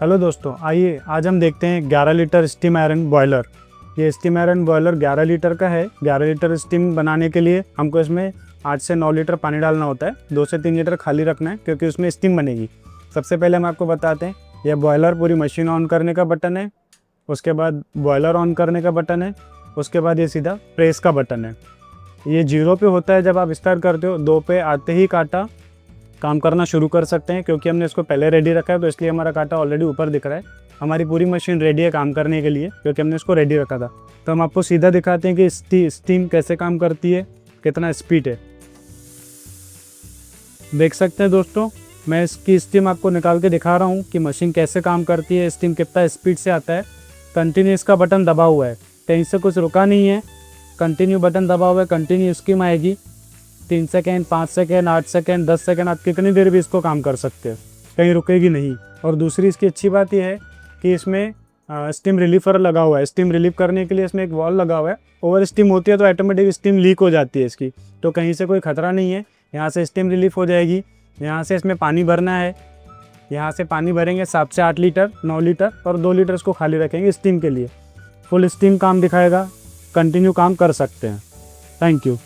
Hello दोस्तों, आइए आज हम देखते हैं 11 लीटर स्टीम आयरन बॉयलर। ये स्टीम आयरन बॉयलर 11 लीटर का है। 11 लीटर स्टीम बनाने के लिए हमको इसमें 8 से 9 लीटर पानी डालना होता है। 2 से 3 लीटर खाली रखना है क्योंकि उसमें स्टीम बनेगी। सबसे पहले हम आपको बताते हैं, यह बॉयलर पूरी मशीन ऑन करने का बटन है, उसके बाद बॉयलर ऑन करने का बटन है, उसके बाद ये सीधा प्रेस का बटन है। ये 0 पे होता है जब आप स्टार्ट करते हो। 2 पे आते ही कांटा काम करना शुरू कर सकते हैं क्योंकि हमने इसको पहले रेडी रखा है, तो इसलिए हमारा कांटा ऑलरेडी ऊपर दिख रहा है। हमारी पूरी मशीन रेडी है काम करने के लिए क्योंकि हमने इसको रेडी रखा था। तो हम आपको सीधा दिखाते हैं कि स्टीम कैसे काम करती है, कितना स्पीड है। देख सकते हैं दोस्तों, मैं इसकी स्टीम आपको निकाल के दिखा रहा हूँ कि मशीन कैसे काम करती है, स्टीम कितना स्पीड से आता है। कंटिन्यू इसका बटन दबा हुआ है, कहीं से कुछ रुका नहीं है। कंटिन्यू बटन दबा हुआ है, कंटिन्यू स्टीम आएगी। 3 सेकेंड, 5 सेकेंड, 8 सेकेंड, 10 सेकेंड, आप कितनी देर भी इसको काम कर सकते हो, कहीं रुकेगी नहीं। और दूसरी इसकी अच्छी बात यह है कि इसमें स्टीम रिलीफर लगा हुआ है। स्टीम रिलीव करने के लिए इसमें एक वॉल लगा हुआ है। ओवर स्टीम होती है तो ऑटोमेटिक स्टीम लीक हो जाती है इसकी, तो कहीं से कोई खतरा नहीं है। यहाँ से स्टीम रिलीफ हो जाएगी। यहाँ से इसमें पानी भरना है, यहाँ से पानी भरेंगे 7 से 8 लीटर, 9 लीटर, और 2 लीटर इसको खाली रखेंगे स्टीम के लिए। फुल स्टीम काम दिखाएगा, कंटिन्यू काम कर सकते हैं। Thank you.